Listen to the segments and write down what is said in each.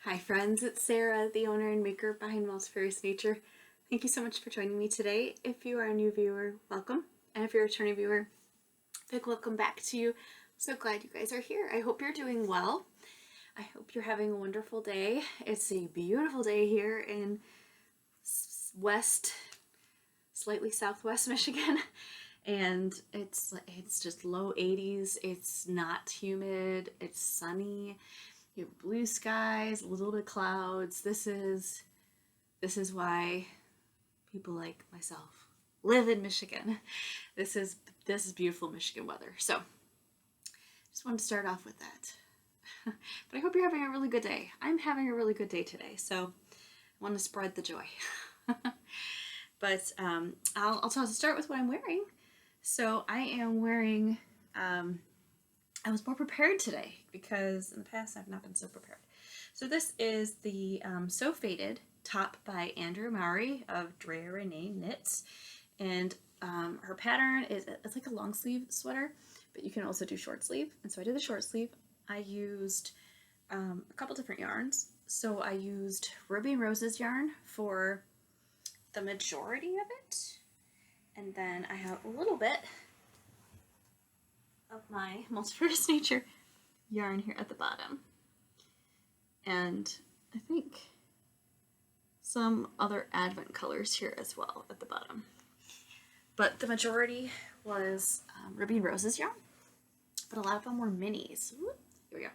Hi friends, it's Sarah, the owner and maker behind Multifarious Nature. Thank you so much for joining me today. If you are a new viewer, welcome. And if you're a returning viewer, big welcome back to you. I'm so glad you guys are here. I hope you're doing well. I hope you're having a wonderful day. It's a beautiful day here in west, slightly southwest Michigan. And it's just low 80s. It's not humid. It's sunny. You have blue skies, a little bit of clouds. This is why people like myself live in Michigan. This is beautiful Michigan weather. So just wanted to start off with that. But I hope you're having a really good day. I'm having a really good day today, so I want to spread the joy. But I'll start with what I'm wearing. So I am wearing. I was more prepared today because in the past I've not been so prepared. So this is the So Faded top by Andrea Mowry of Andrea Knits, and her pattern it's like a long sleeve sweater, but you can also do short sleeve. And so I did the short sleeve. I used a couple different yarns. So I used Ruby and Rose's yarn for the majority of it, and then I have a little bit of my Multifarious Nature yarn here at the bottom, and I think some other Advent colors here as well at the bottom, but the majority was Ruby and Rose's yarn, but a lot of them were minis. Ooh, here we go.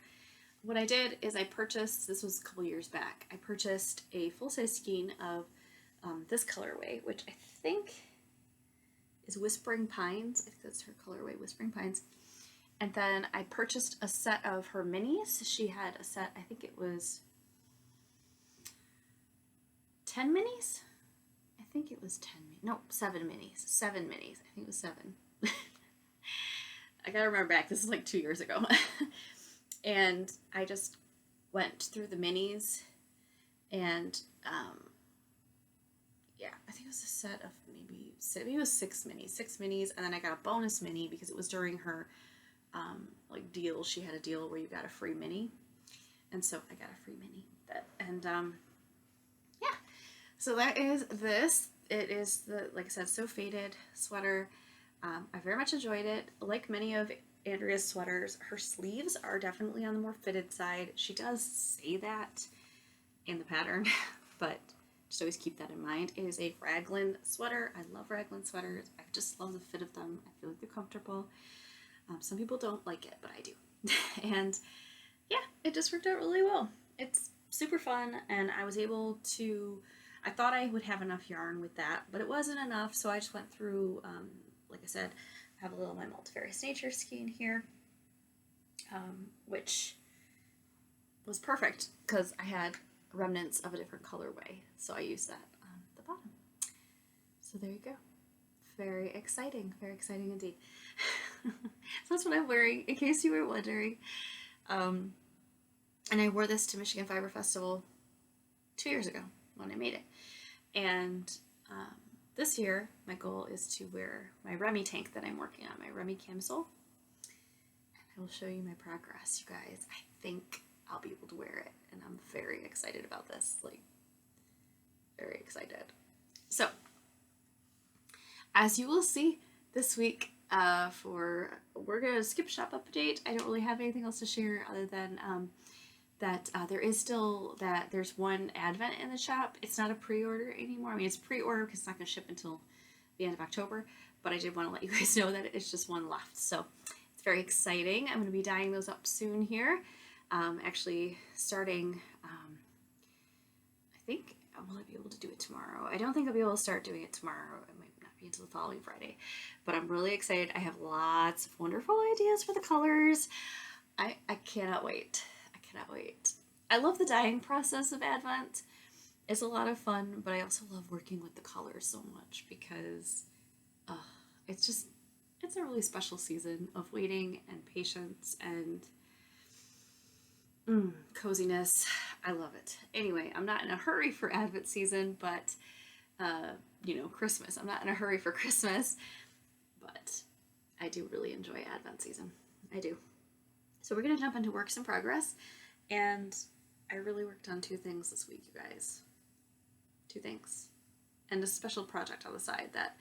What I did is I purchased, this was a couple years back, I purchased a full-size skein of this colorway, which I think is Whispering Pines. I think that's her colorway, Whispering Pines. And then I purchased a set of her minis. She had a set, I think it was 10 minis? I think it was 10 minis. No, 7 minis. 7 minis. I think it was 7. I gotta remember back. This is like 2 years ago. And I just went through the minis and yeah, I think it was a set of maybe it was 6 minis, and then I got a bonus mini because it was during her like deal. She had a deal where you got a free mini, and so I got a free mini. Yeah, so that is this. It is the, like I said, So Faded sweater. I very much enjoyed it. Like many of Andrea's sweaters, her sleeves are definitely on the more fitted side. She does say that in the pattern, but just always keep that in mind. It is a raglan sweater. I love raglan sweaters. I just love the fit of them. I feel like they're comfortable. Some people don't like it, but I do. And yeah, it just worked out really well. It's super fun, and I was able to, I thought I would have enough yarn with that, but it wasn't enough, so I just went through, like I said, I have a little of my Multifarious Nature skein here, which was perfect because I had remnants of a different colorway, so I used that on the bottom. So there you go. Very exciting indeed. So that's what I'm wearing, in case you were wondering. And I wore this to Michigan Fiber Festival 2 years ago when I made it. And this year, my goal is to wear my Remy tank that I'm working on, my Remy camisole. And I will show you my progress, you guys. I think I'll be able to wear it, and I'm very excited about this, like, very excited. So, as you will see this week, we're going to skip shop update. I don't really have anything else to share other than that there's one Advent in the shop. It's not a pre-order anymore. I mean, it's pre-order because it's not going to ship until the end of October, but I did want to let you guys know that it's just one left. So it's very exciting. I'm going to be dyeing those up soon here. Actually starting, I think, will I be able to do it tomorrow? I don't think I'll be able to start doing it tomorrow. It might not be until the following Friday, but I'm really excited. I have lots of wonderful ideas for the colors. I cannot wait. I love the dyeing process of Advent. It's a lot of fun, but I also love working with the colors so much because it's a really special season of waiting and patience and coziness. I love it. Anyway, I'm not in a hurry for Advent season, but Christmas. I'm not in a hurry for Christmas, but I do really enjoy Advent season. I do. So we're going to jump into works in progress, and I really worked on 2 things this week, you guys. 2 things. And a special project on the side that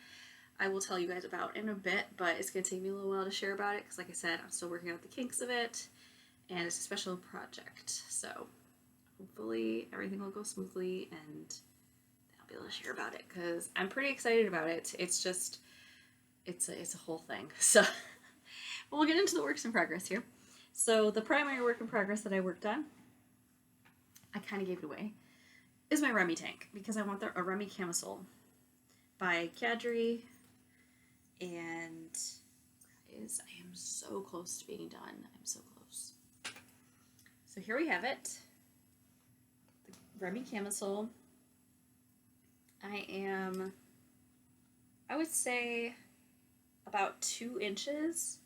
I will tell you guys about in a bit, but it's going to take me a little while to share about it because, like I said, I'm still working out the kinks of it, and it's a special project. So hopefully everything will go smoothly and I'll be able to share about it because I'm pretty excited about it. It's just, it's a whole thing. So we'll get into the works in progress here. So the primary work in progress that I worked on, I kind of gave it away, is my Remy tank because I want a Remy camisole by Cadre, and guys, I am so close to being done. I'm so close. So here we have it, the Remy camisole. I would say about 2 inches.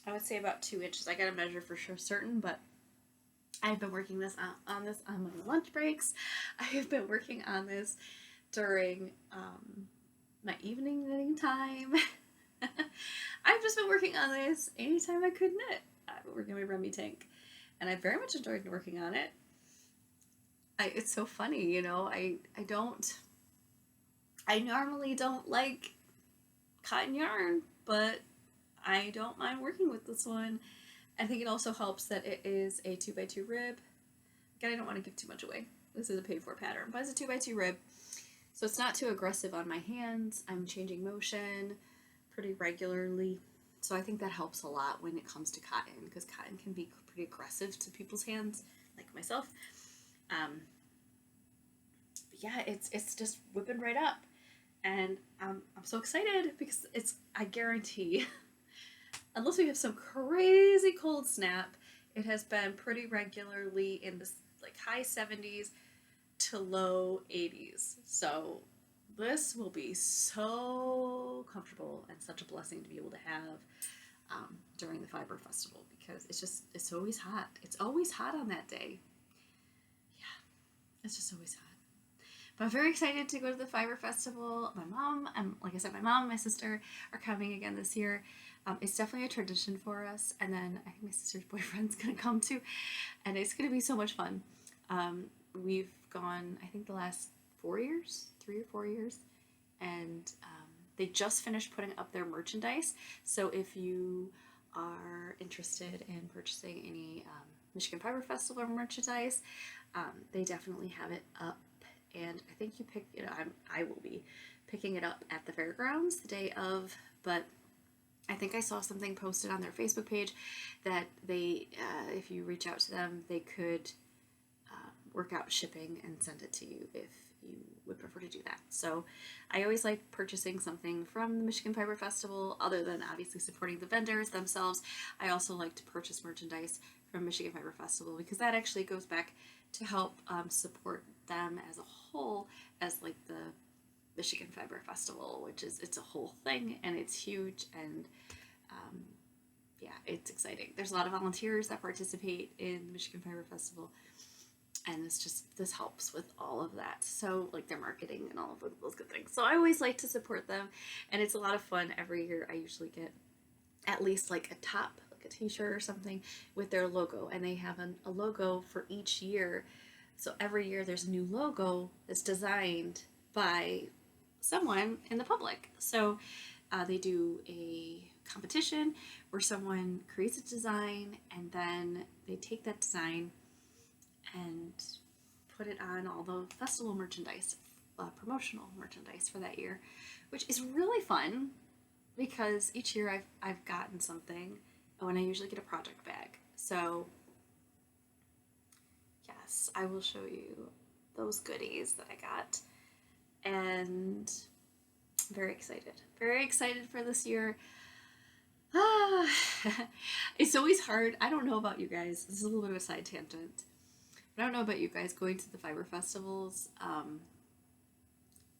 I gotta measure for sure certain, but I've been working on this on my lunch breaks. I have been working on this during my evening knitting time. I've just been working on this anytime I could knit. I've been working on my Remy tank, and I very much enjoyed working on it. It's so funny, you know, I normally don't like cotton yarn, but I don't mind working with this one. I think it also helps that it is a 2x2 rib. Again, I don't want to give too much away. This is a paid for pattern, but it's a 2x2 rib. So it's not too aggressive on my hands. I'm changing motion pretty regularly. So I think that helps a lot when it comes to cotton, because cotton can be pretty aggressive to people's hands, like myself. But yeah, it's just whipping right up. And I'm so excited because I guarantee, unless we have some crazy cold snap, it has been pretty regularly in this like high 70s to low 80s. So this will be so comfortable and such a blessing to be able to have during the Fiber Festival, because it's always hot. It's always hot on that day. Yeah, it's just always hot. But I'm very excited to go to the Fiber Festival. My mom, like I said, my mom and my sister are coming again this year. It's definitely a tradition for us. And then I think my sister's boyfriend's going to come too. And it's going to be so much fun. We've gone, I think, the last 3 or 4 years. And they just finished putting up their merchandise. So if you are interested in purchasing any Michigan Fiber Festival merchandise, they definitely have it up. And I think I will be picking it up at the fairgrounds the day of, but I think I saw something posted on their Facebook page that they, if you reach out to them, they could work out shipping and send it to you if you would prefer to do that. So I always like purchasing something from the Michigan Fiber Festival, other than obviously supporting the vendors themselves. I also like to purchase merchandise from Michigan Fiber Festival because that actually goes back to help support them as a whole, as like the Michigan Fiber Festival, which is, it's a whole thing and it's huge, and yeah, it's exciting. There's a lot of volunteers that participate in the Michigan Fiber Festival, and this helps with all of that. So like their marketing and all of those good things. So I always like to support them, and it's a lot of fun. Every year I usually get at least like a top, like a t-shirt or something with their logo, and they have a logo for each year. So every year there's a new logo that's designed by someone in the public. So they do a competition where someone creates a design, and then they take that design and put it on all the festival merchandise, promotional merchandise for that year, which is really fun because each year I've gotten something, and I usually get a project bag. So yes, I will show you those goodies that I got, and very excited for this year. It's always hard. I don't know about you guys. This is a little bit of a side tangent. But I don't know about you guys going to the fiber festivals.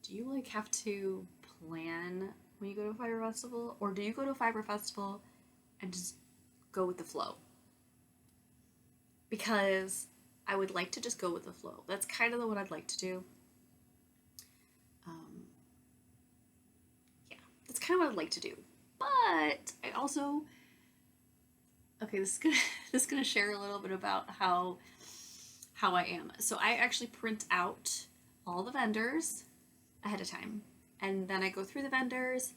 Do you like have to plan when you go to a fiber festival, or do you go to a fiber festival and just go with the flow? Because I would like to just go with the flow. That's kind of what I'd like to do. Yeah, that's kind of what I'd like to do. But I also Okay, this is gonna share a little bit about how I am. So I actually print out all the vendors ahead of time, and then I go through the vendors,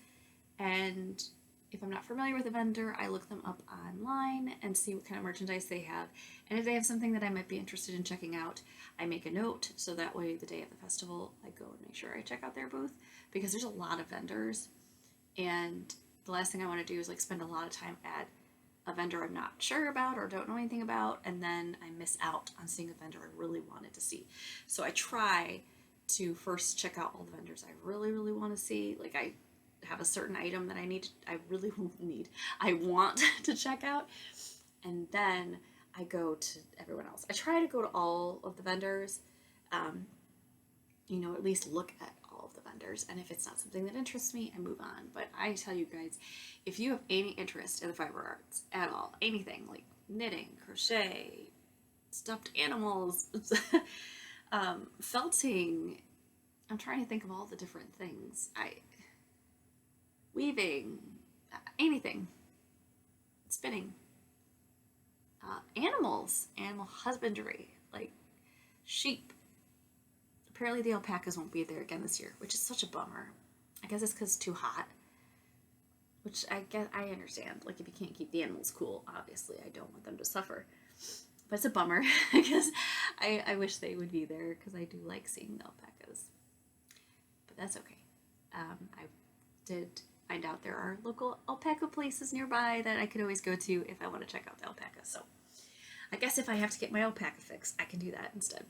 and if I'm not familiar with a vendor, I look them up online and see what kind of merchandise they have. And if they have something that I might be interested in checking out, I make a note so that way the day of the festival I go and make sure I check out their booth, because there's a lot of vendors, and the last thing I want to do is like spend a lot of time at a vendor I'm not sure about or don't know anything about, and then I miss out on seeing a vendor I really wanted to see. So I try to first check out all the vendors I really, really want to see. Like I have a certain item that I want to check out, and then I go to everyone else. I try to go to all of the vendors, at least look at all of the vendors, and if it's not something that interests me, I move on. But I tell you guys, if you have any interest in the fiber arts at all, anything like knitting, crochet, stuffed animals, felting, I'm trying to think of all the different things. Weaving, anything, spinning, animal husbandry, like sheep. Apparently the alpacas won't be there again this year, which is such a bummer. I guess it's because it's too hot, which I understand. Like, if you can't keep the animals cool, obviously I don't want them to suffer. But it's a bummer because I wish they would be there, because I do like seeing the alpacas. But that's okay. I did find out there are local alpaca places nearby that I could always go to if I want to check out the alpacas. So I guess if I have to get my alpaca fix, I can do that instead.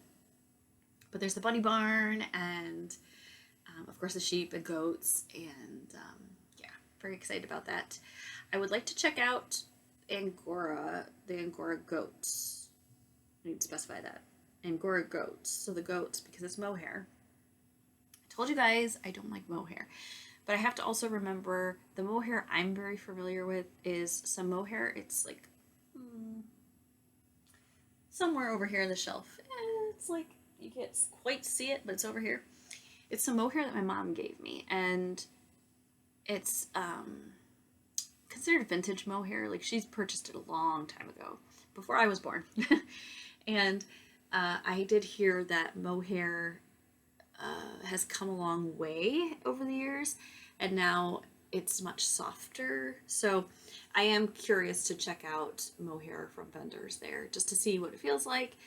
But there's the bunny barn, and of course the sheep and goats, and very excited about that. I would like to check out the Angora goats. I need to specify that. Angora goats. So the goats, because it's mohair. I told you guys I don't like mohair. But I have to also remember the mohair I'm very familiar with is some mohair. It's like somewhere over here on the shelf. It's like, you can't quite see it, but it's over here. It's some mohair that my mom gave me, and it's considered vintage mohair. Like, she's purchased it a long time ago, before I was born. And I did hear that mohair has come a long way over the years, and now it's much softer. So I am curious to check out mohair from vendors there, just to see what it feels like,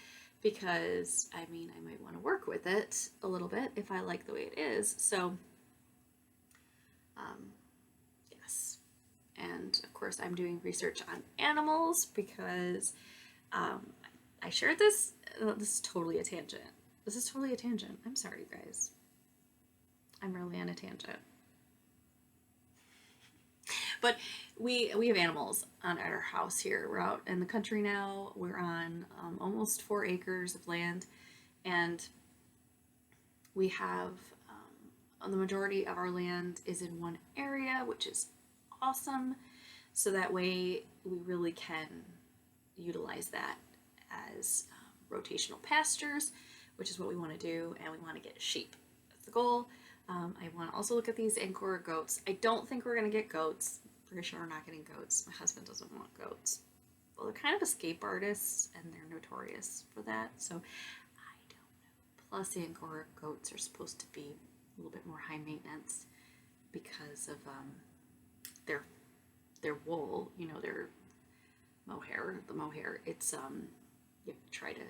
because I might want to work with it a little bit if I like the way it is. So yes. And of course I'm doing research on animals, because I shared this. This is totally a tangent. I'm sorry, you guys. I'm really on a tangent. But we have animals at our house here. We're out in the country now. We're on almost 4 acres of land, and we have the majority of our land is in one area, which is awesome. So that way we really can utilize that as rotational pastures, which is what we want to do, and we want to get sheep. That's the goal. I want to also look at these Angora goats. I don't think we're going to get goats. Pretty sure we're not getting goats. My husband doesn't want goats. Well, they're kind of escape artists, and they're notorious for that, so I don't know. Plus, the Angora goats are supposed to be a little bit more high maintenance because of their wool, their mohair. The mohair, it's you have to try to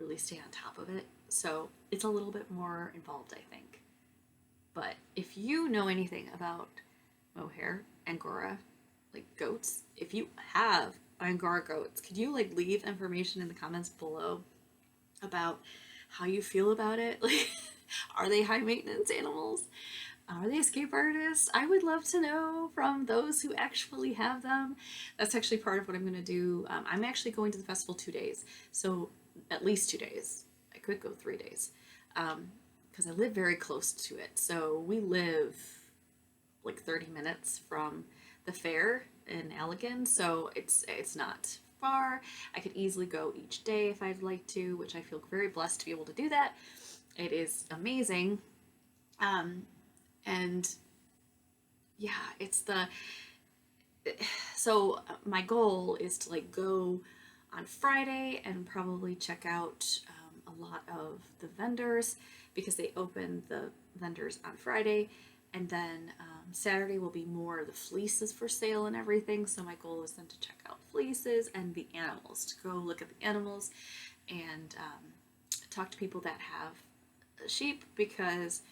really stay on top of it. So it's a little bit more involved, I think. But if you know anything about mohair, Angora, like goats, if you have Angora goats, could you leave information in the comments below about how you feel about it? Like, are they high maintenance animals? Are they escape artists? I would love to know from those who actually have them. That's actually part of what I'm going to do. I'm actually going to the festival 2 days, so at least 2 days. I could go 3 days, because I live very close to it. So we live like 30 minutes from the fair in Allegan, so it's not far. I could easily go each day if I'd like to, which I feel very blessed to be able to do that. It is amazing. And yeah, so my goal is to like go on Friday and probably check out a lot of the vendors because they open the vendors on Friday, and then Saturday will be more of the fleeces for sale and everything. So my goal is then to check out fleeces and the animals, to go look at the animals and talk to people that have sheep, because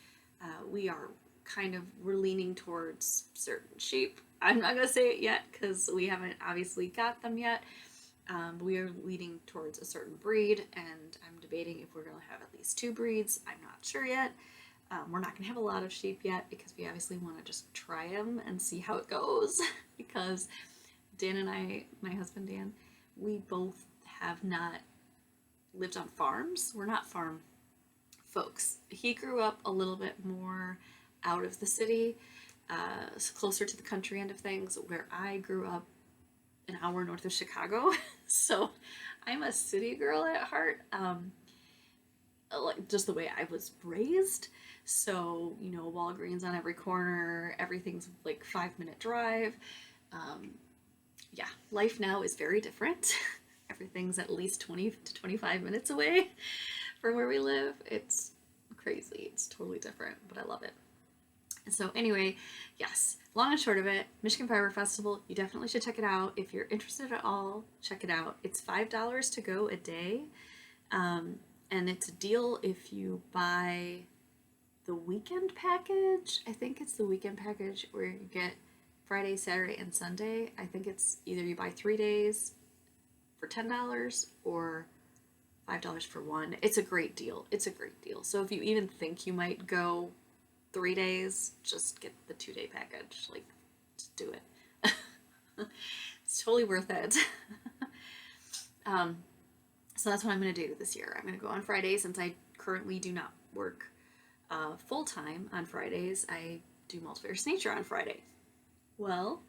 we're leaning towards certain sheep. I'm not going to say it yet because we haven't obviously got them yet. We are leaning towards a certain breed, and I'm debating if we're going to have at least 2 breeds. I'm not sure yet. We're not going to have a lot of sheep yet because we obviously want to just try them and see how it goes. Because Dan and I, my husband Dan, we both have not lived on farms. We're not farm folks. He grew up a little bit more out of the city, closer to the country end of things, where I grew up an hour north of Chicago. So I'm a city girl at heart, like just the way I was raised. So, Walgreens on every corner, everything's like 5-minute drive. Yeah, life now is very different. Everything's at least 20 to 25 minutes away from where we live. It's crazy. It's totally different, but I love it. So anyway, yes, long and short of it, Michigan Fiber Festival, you definitely should check it out. If you're interested at all, check it out. It's $5 to go a day. And it's a deal if you buy the weekend package. I think it's the weekend package where you get Friday, Saturday, and Sunday. I think it's either you buy 3 days for $10 or $5 for one. It's a great deal. It's a great deal. So if you even think you might go 3 days, just get the 2-day package. Like, just do it. It's totally worth it. So that's what I'm going to do this year. I'm going to go on Fridays since I currently do not work full-time on Fridays. I do Multifarious Nature on Friday. Well,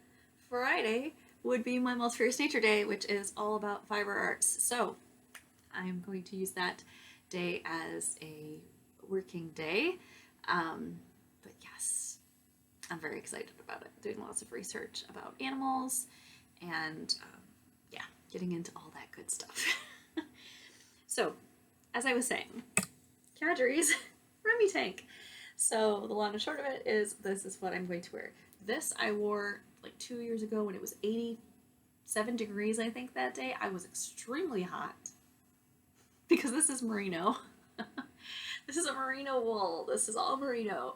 Friday would be my Multifarious Nature Day, which is all about fiber arts. So I'm going to use that day as a working day. But yes, I'm very excited about it. Doing lots of research about animals and yeah, getting into all that good stuff. So, as I was saying, Cadre's Remy tank. So the long and short of it is this is what I'm going to wear. This I wore like 2 years ago when it was 87 degrees, I think, that day. I was extremely hot because this is merino. This is a merino wool. This is all merino.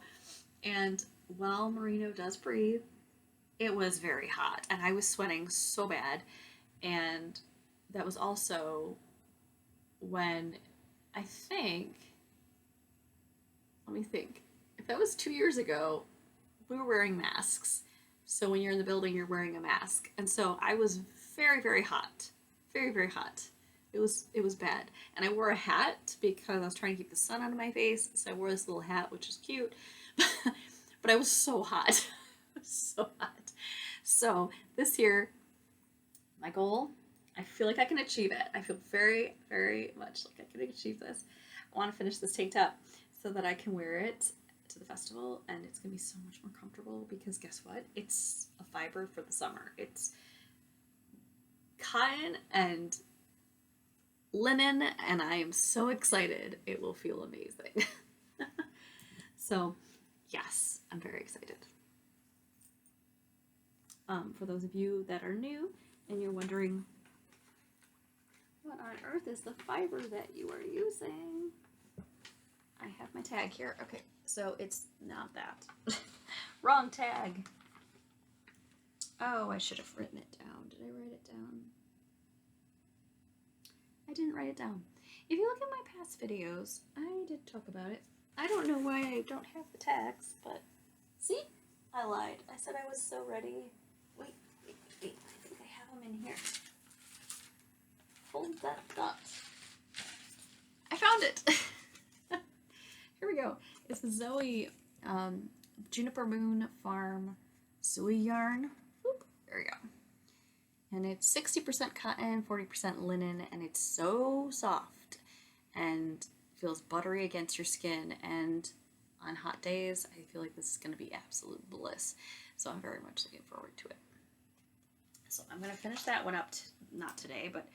And while merino does breathe, it was very hot and I was sweating so bad. And that was also when I think, let me think, if that was 2 years ago, we were wearing masks. So when you're in the building, you're wearing a mask. And so I was very, very hot. Very, very hot. It was bad. And I wore a hat because I was trying to keep the sun out of my face. So I wore this little hat, which is cute. But I was so hot. So hot. So this year, my goal, I feel like I can achieve it. I feel very, very much like I can achieve this. I want to finish this tank top so that I can wear it to the festival, and it's going to be so much more comfortable because guess what? It's a fiber for the summer. It's cotton and linen, and I am so excited. It will feel amazing. So, yes, I'm very excited. For those of you that are new and you're wondering, what on earth is the fiber that you are using? I have my tag here. Okay, so it's not that. Wrong tag. Oh, I should have written it down. Did I write it down? I didn't write it down. If you look at my past videos, I did talk about it. I don't know why I don't have the tags, but see? I lied. I said I was so ready. Wait. I think I have them in here. Hold that thought. I found it. Here we go. It's the Zoe Juniper Moon Farm Zoe yarn. Whoop, there we go. And it's 60% cotton, 40% linen, and it's so soft and feels buttery against your skin. And on hot days, I feel like this is going to be absolute bliss. So I'm very much looking forward to it. So I'm going to finish that one up, not today, but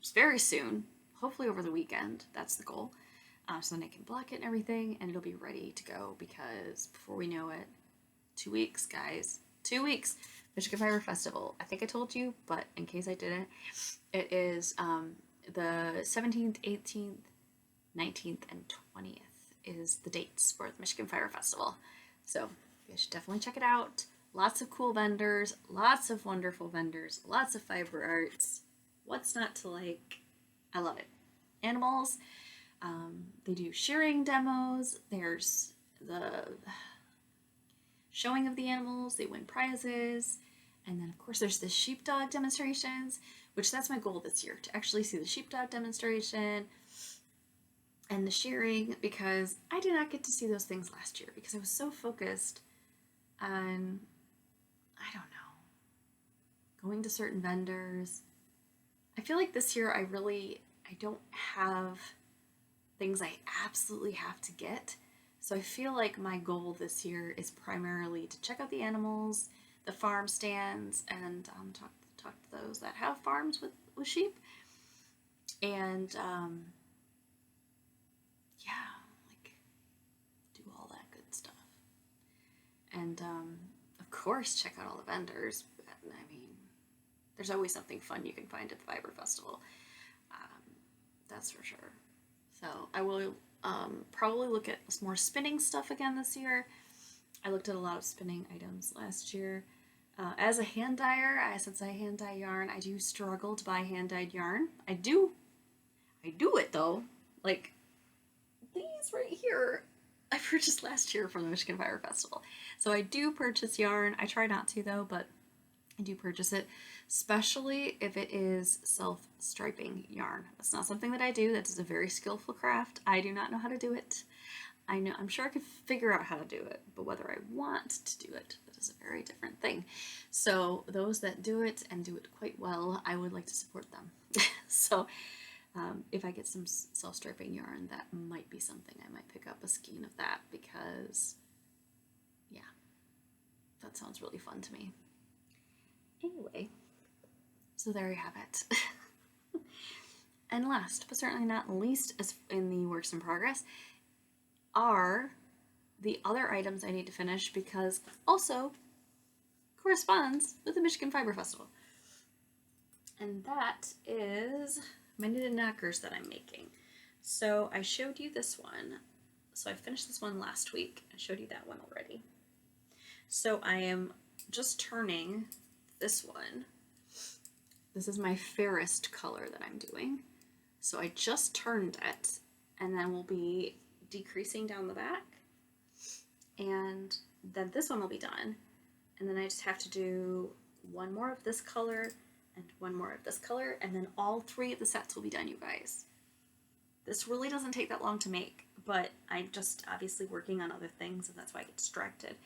just very soon, hopefully over the weekend. That's the goal. So then I can block it and everything, and it'll be ready to go, because before we know it, 2 weeks, guys. 2 weeks. Michigan Fiber Festival. I think I told you, but in case I didn't, it is the 17th, 18th, 19th, and 20th is the dates for the Michigan Fiber Festival. So you should definitely check it out. Lots of cool vendors, lots of wonderful vendors, lots of fiber arts. What's not to like? I love it. Animals. They do shearing demos. There's the showing of the animals. They win prizes. And then, of course, there's the sheepdog demonstrations, which that's my goal this year, to actually see the sheepdog demonstration and the shearing, because I did not get to see those things last year because I was so focused on, I don't know, going to certain vendors. I feel like this year I don't have things I absolutely have to get. So I feel like my goal this year is primarily to check out the animals, the farm stands, and talk to those that have farms with sheep. And like do all that good stuff. And of course, check out all the vendors. I mean, there's always something fun you can find at the Fiber Festival. That's for sure. So I will probably look at some more spinning stuff again this year. I looked at a lot of spinning items last year. As a hand dyer, since I hand dye yarn, I do struggle to buy hand dyed yarn. I do it though. Like these right here, I purchased last year from the Michigan Fiber Festival. So I do purchase yarn. I try not to though, but I do purchase it, especially if it is self-striping yarn. That's not something that I do. That is a very skillful craft. I do not know how to do it. I'm sure I could figure out how to do it, but whether I want to do it, that is a very different thing. So those that do it and do it quite well, I would like to support them. So if I get some self-striping yarn, that might be something. I might pick up a skein of that because, yeah, that sounds really fun to me. Anyway, so there you have it. And last, but certainly not least, as in the works in progress, are the other items I need to finish, because also corresponds with the Michigan Fiber Festival. And that is my knitted knockers that I'm making. So I showed you this one. So I finished this one last week. I showed you that one already. So I am just turning this one. This is my fairest color that I'm doing. So I just turned it, and then we'll be decreasing down the back, and then this one will be done, and then I just have to do one more of this color and one more of this color, and then all 3 of the sets will be done, you guys. This really doesn't take that long to make, but I'm just obviously working on other things, and that's why I get distracted.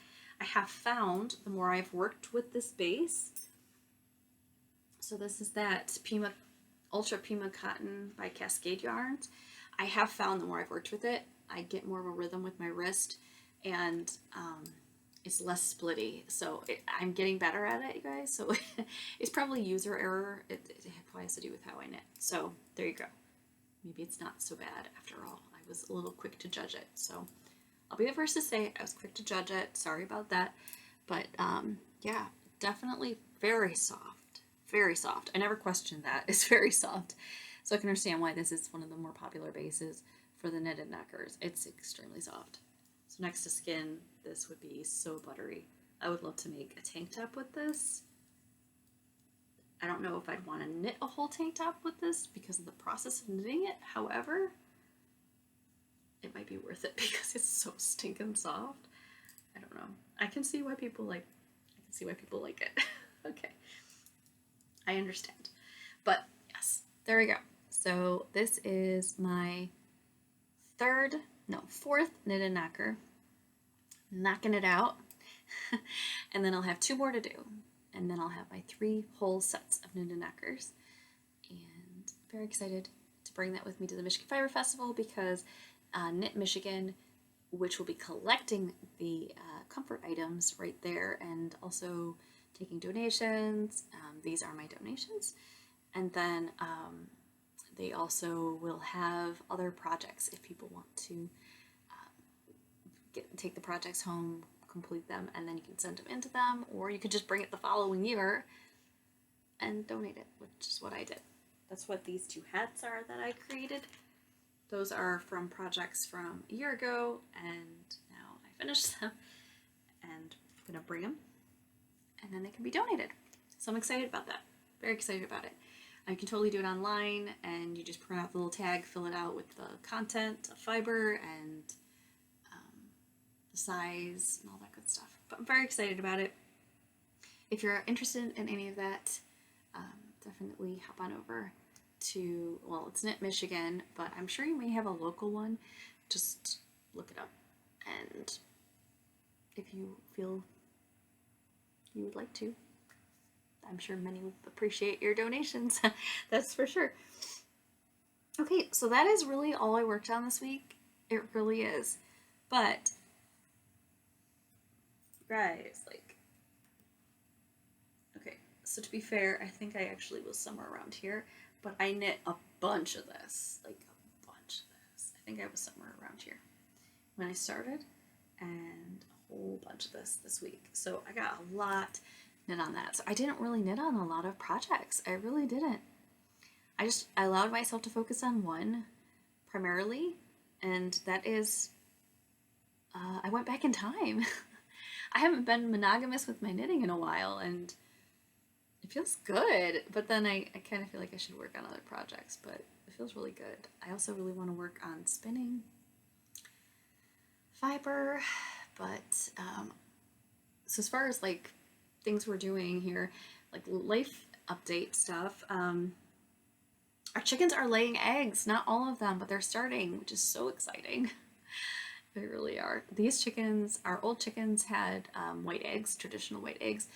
I have found, the more I've worked with this base, so this is that Pima, Ultra Pima Cotton by Cascade Yarns. I have found the more I've worked with it, I get more of a rhythm with my wrist, and it's less splitty. So I'm getting better at it, you guys. So it's probably user error. It probably has to do with how I knit. So there you go. Maybe it's not so bad after all. I was a little quick to judge it. So I'll be the first to say I was quick to judge it. Sorry about that. But yeah, definitely very soft. Very soft. I never questioned that. It's very soft. So I can understand why this is one of the more popular bases for the knitted knockers. It's extremely soft. So next to skin, this would be so buttery. I would love to make a tank top with this. I don't know if I'd want to knit a whole tank top with this because of the process of knitting it. However, it might be worth it because it's so stinking soft. I don't know. I can see why people like it. Okay. I understand. But yes, there we go. So this is my fourth knitted knocker. Knocking it out. And then I'll have 2 more to do. And then I'll have my 3 whole sets of knitted knockers. And very excited to bring that with me to the Michigan Fiber Festival, because Knit Michigan, which will be collecting the comfort items right there, and also taking donations. These are my donations. And then they also will have other projects if people want to take the projects home, complete them, and then you can send them into them, or you could just bring it the following year and donate it, which is what I did. That's what these two hats are that I created. Those are from projects from a year ago, and now I finished them, and I'm gonna bring them, and then they can be donated. So I'm excited about that. Very excited about it. You can totally do it online, and you just print out the little tag, fill it out with the content, a fiber, and the size, and all that good stuff. But I'm very excited about it. If you're interested in any of that, definitely hop on over to, well, it's Knit Michigan, but I'm sure you may have a local one. Just look it up. And if you feel you would like to, I'm sure many would appreciate your donations. That's for sure. Okay, so that is really all I worked on this week. It really is. But, guys, like, okay, so to be fair, I think I actually was somewhere around here, but I knit a bunch of this. Like, a bunch of this. I think I was somewhere around here when I started, and a whole bunch of this week. So I got a lot knit on that. So I didn't really knit on a lot of projects. I really didn't. I allowed myself to focus on one primarily, and that is I went back in time. I haven't been monogamous with my knitting in a while, and it feels good, but then I kind of feel like I should work on other projects, but it feels really good. I also really want to work on spinning fiber, but so as far as like things we're doing here, like life update stuff, our chickens are laying eggs. Not all of them, but they're starting, which is so exciting. They really are. These chickens, our old chickens, had white eggs, traditional white eggs.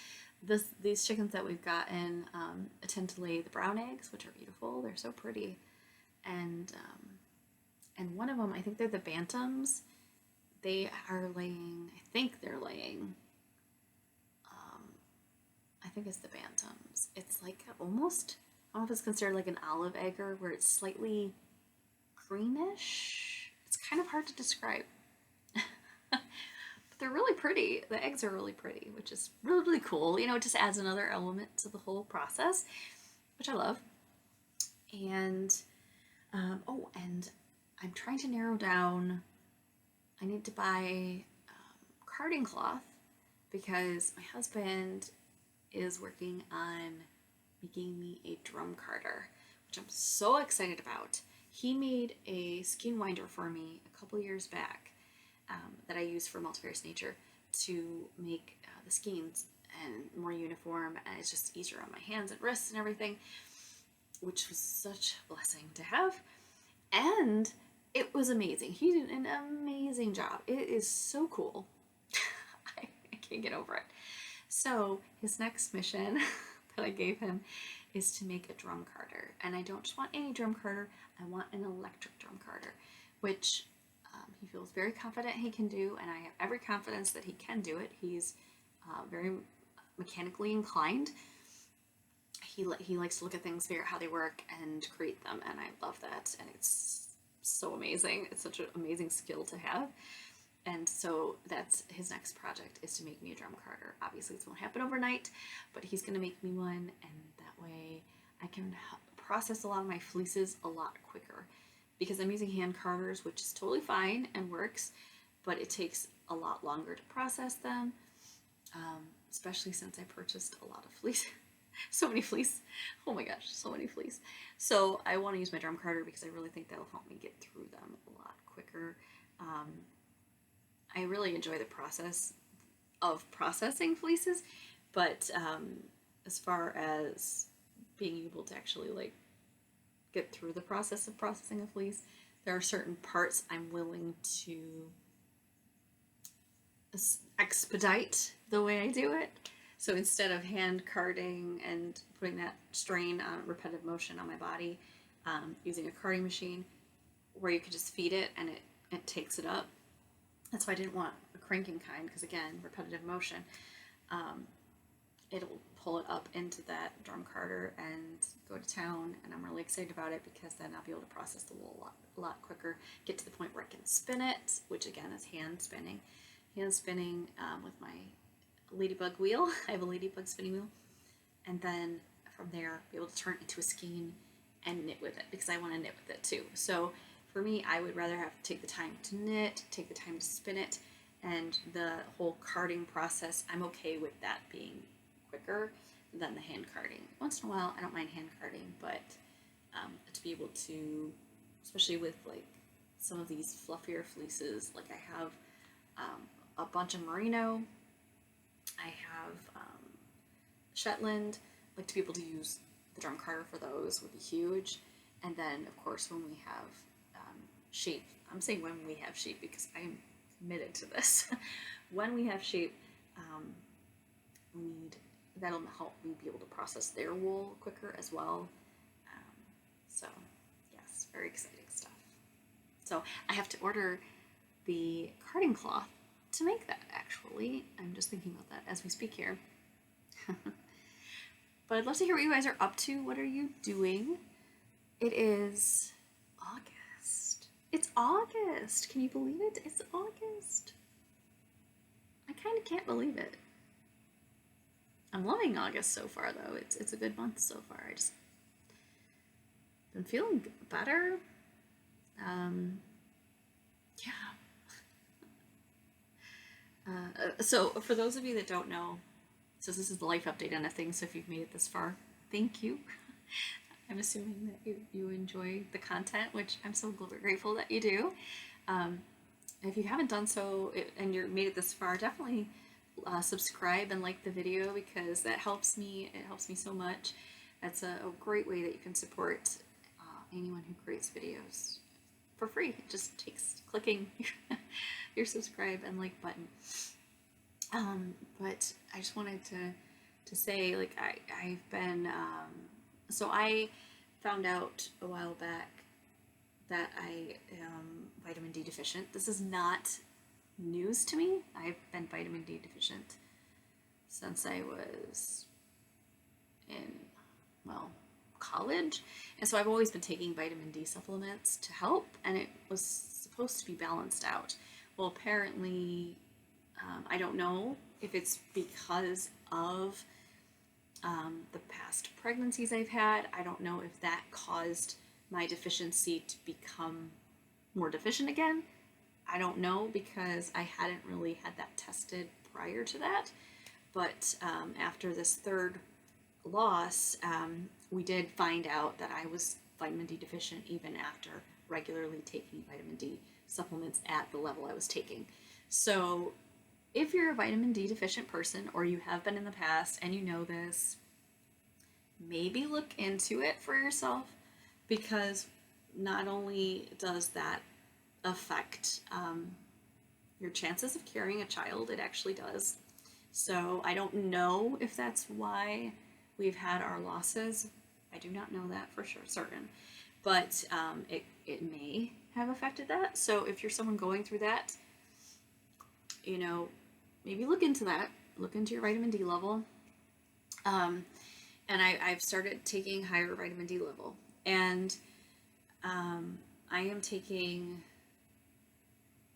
These chickens that we've gotten tend to lay the brown eggs, which are beautiful. They're so pretty. And one of them, I think they're the bantams. They are laying, I think it's the bantams. It's like almost, I don't know if it's considered like an olive egger, where it's slightly greenish. It's kind of hard to describe. But they're really pretty. The eggs are really pretty, which is really, really cool. You know, it just adds another element to the whole process, which I love. And, and I'm trying to narrow down, I need to buy carding cloth, because my husband is working on making me a drum carder, which I'm so excited about. He made a skein winder for me a couple years back that I use for Multifarious Nature to make the skeins and more uniform, and it's just easier on my hands and wrists and everything, which was such a blessing to have. And it was amazing. He did an amazing job. It is so cool. I can't get over it. So his next mission that I gave him is to make a drum carder. And I don't just want any drum carder, I want an electric drum carder, which he feels very confident he can do, and I have every confidence that he can do it. He's very mechanically inclined. He likes to look at things, figure out how they work, and create them, and I love that, and it's so amazing. It's such an amazing skill to have. And so that's his next project, is to make me a drum carder. Obviously this won't happen overnight, but he's going to make me one, and that way I can process a lot of my fleeces a lot quicker, because I'm using hand carvers, which is totally fine and works, but it takes a lot longer to process them, especially since I purchased a lot of fleece. So many fleece. Oh my gosh, so many fleece. So I want to use my drum carder because I really think that'll help me get through them a lot quicker. I really enjoy the process of processing fleeces, but as far as being able to actually like get through the process of processing a fleece, there are certain parts I'm willing to expedite the way I do it. So instead of hand carding and putting that strain on repetitive motion on my body, using a carding machine where you could just feed it and it takes it up. That's why I didn't want a cranking kind, because again, repetitive motion. it'll pull it up into that drum carder and go to town. And I'm really excited about it because then I'll be able to process the wool a lot quicker, get to the point where I can spin it, which again is hand spinning with my ladybug wheel. I have a ladybug spinning wheel. And then from there, be able to turn it into a skein and knit with it, because I want to knit with it too. So for me, I would rather have to take the time to knit, take the time to spin it, and the whole carding process, I'm okay with that being quicker than the hand carding. Once in a while, I don't mind hand carding, but to be able to, especially with like some of these fluffier fleeces, like I have a bunch of merino, I have Shetland, like to be able to use the drum carder for those would be huge. And then of course when we have sheep, I'm saying when we have sheep because I am committed to this. When we have sheep, that'll help me be able to process their wool quicker as well. So yes, very exciting stuff. So I have to order the carding cloth to make that, actually. I'm just thinking about that as we speak here. But I'd love to hear what you guys are up to. What are you doing? It is August. It's August. Can you believe it? It's August. I kind of can't believe it. I'm loving August so far, though. It's a good month so far. I just been feeling better. So for those of you that don't know, so this is the life update on a thing, so if you've made it this far, thank you. I'm assuming that you enjoy the content, which I'm so grateful that you do. If you haven't done so and you're made it this far, definitely subscribe and like the video, because that helps me. It helps me so much. That's a great way that you can support anyone who creates videos for free. It just takes clicking your subscribe and like button. But I just wanted to say, like, I've been, so I found out a while back that I am vitamin D deficient. This is not news to me. I've been vitamin D deficient since I was in, college. And so I've always been taking vitamin D supplements to help, and it was supposed to be balanced out. Well, apparently, I don't know if it's because of the past pregnancies I've had. I don't know if that caused my deficiency to become more deficient again. I don't know, because I hadn't really had that tested prior to that. But after this third loss, we did find out that I was vitamin D deficient even after regularly taking vitamin D supplements at the level I was taking. So if you're a vitamin D deficient person, or you have been in the past and you know this, maybe look into it for yourself, because not only does that affect your chances of carrying a child, it actually does. So I don't know if that's why we've had our losses. I do not know that for sure, certain, but it may have affected that. So if you're someone going through that, maybe look into that. Look into your vitamin D level. And I've started taking higher vitamin D level, and I am taking,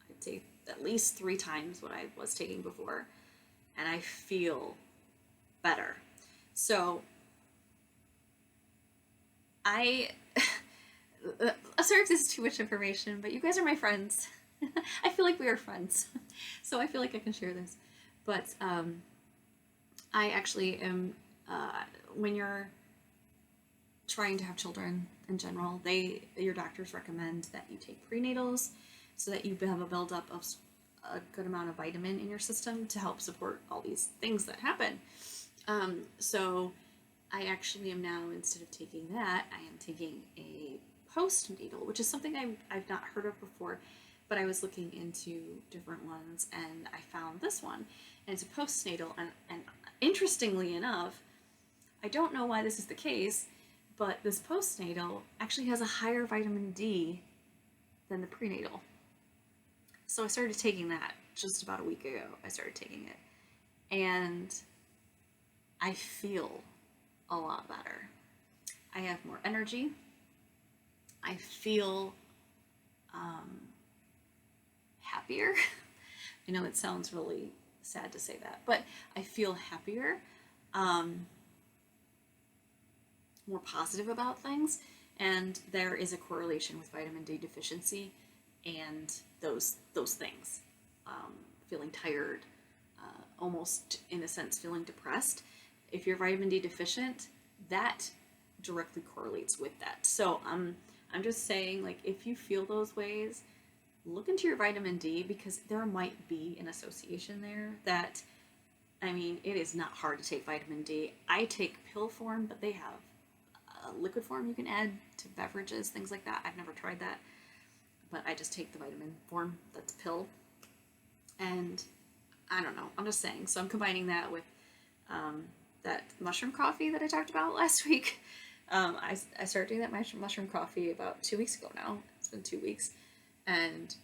I'd say, at least 3 times what I was taking before, and I feel better. So sorry if this is too much information, but you guys are my friends. I feel like we are friends, so I feel like I can share this. But I actually am, when you're trying to have children in general, your doctors recommend that you take prenatals so that you have a buildup of a good amount of vitamin in your system to help support all these things that happen. So I actually am now, instead of taking that, I am taking a postnatal, which is something I've not heard of before, but I was looking into different ones and I found this one, and it's a postnatal, and interestingly enough, I don't know why this is the case, but this postnatal actually has a higher vitamin D than the prenatal. So I started taking that just about a week ago. I started taking it, and I feel a lot better. I have more energy. I feel happier. I know it sounds really sad to say that, but I feel happier, more positive about things, and there is a correlation with vitamin D deficiency and those things. Feeling tired, almost in a sense feeling depressed. If you're vitamin D deficient, that directly correlates with that. So I'm just saying, like, if you feel those ways, look into your vitamin D, because there might be an association there. That, I mean, it is not hard to take vitamin D. I take pill form, but they have a liquid form you can add to beverages, things like that. I've never tried that, but I just take the vitamin form that's pill. And I don't know, I'm just saying. So I'm combining that with that mushroom coffee that I talked about last week. I started doing that mushroom coffee about 2 weeks ago now. It's been 2 weeks. And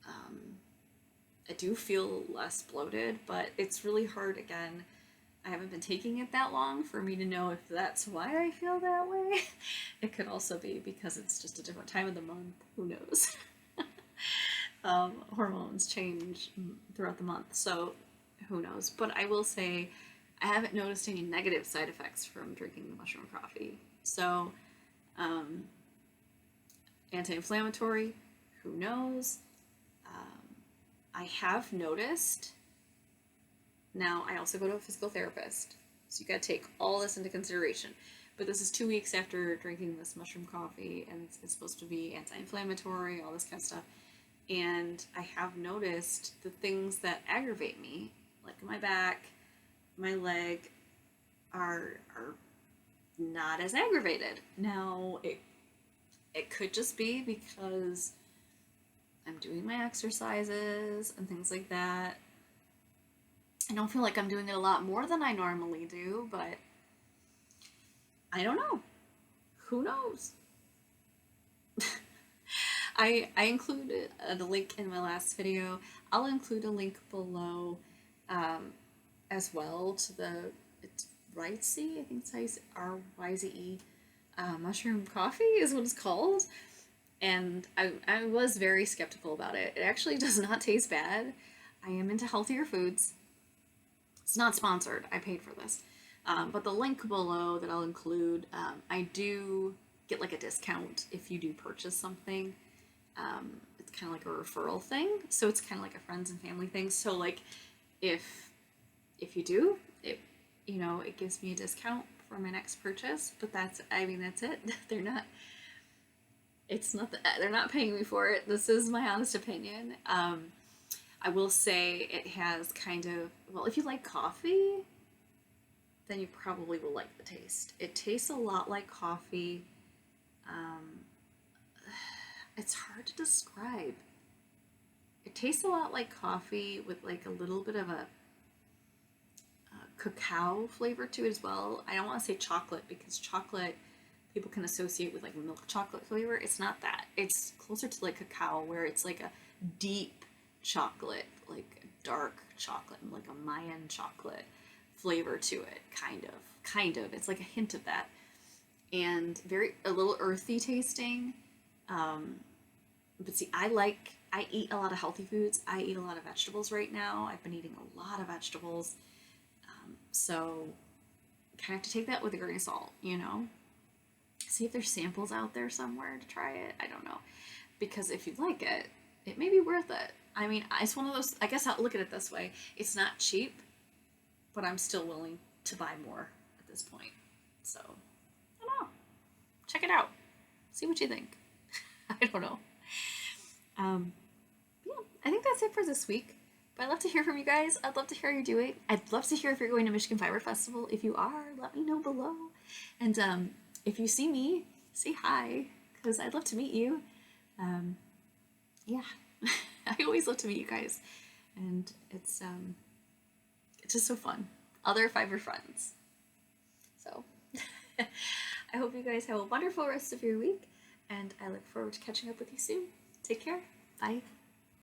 I do feel less bloated, but it's really hard. Again, I haven't been taking it that long for me to know if that's why I feel that way. It could also be because it's just a different time of the month. Who knows? Hormones change throughout the month, so who knows? But I will say I haven't noticed any negative side effects from drinking the mushroom coffee. So, anti-inflammatory, who knows? I have noticed, now I also go to a physical therapist, so you gotta take all this into consideration. But this is 2 weeks after drinking this mushroom coffee, and it's supposed to be anti-inflammatory, all this kind of stuff. And I have noticed the things that aggravate me, like my back, my leg, are not as aggravated. Now, it could just be because I'm doing my exercises and things like that. I don't feel like I'm doing it a lot more than I normally do, but I don't know. Who knows? I included the link in my last video. I'll include a link below as well to it's Ryze, I think it's how you say, RYZE, mushroom coffee is what it's called. And I was very skeptical about it. It actually does not taste bad. I am into healthier foods. It's not sponsored. I paid for this. But the link below that I'll include, I do get like a discount if you do purchase something. It's kind of like a referral thing. So it's kind of like a friends and family thing. So like if you do, it gives me a discount for my next purchase. But that's it. They're not paying me for it. This is my honest opinion. I will say it has kind of, well, if you like coffee, then you probably will like the taste. It tastes a lot like coffee. It's hard to describe. It tastes a lot like coffee with like a little bit of a cacao flavor to it as well. I don't want to say chocolate, because chocolate people can associate with like milk chocolate flavor. It's not that. It's closer to like cacao, where it's like a deep chocolate, like a dark chocolate, like a Mayan chocolate flavor to it, kind of. It's like a hint of that, and a little earthy tasting. But see, I eat a lot of healthy foods. I eat a lot of vegetables right now. I've been eating a lot of vegetables. So kind of have to take that with a grain of salt, See if there's samples out there somewhere to try it. I don't know. Because if you like it, it may be worth it. I mean, it's one of those, I guess I'll look at it this way. It's not cheap, but I'm still willing to buy more at this point. So, I don't know. Check it out. See what you think. I don't know. Yeah, I think that's it for this week. But I'd love to hear from you guys. I'd love to hear how you're doing. I'd love to hear if you're going to Michigan Fiber Festival. If you are, let me know below. And if you see me, say hi, because I'd love to meet you. Yeah, I always love to meet you guys. And it's just so fun. Other fiber friends. So, I hope you guys have a wonderful rest of your week. And I look forward to catching up with you soon. Take care. Bye.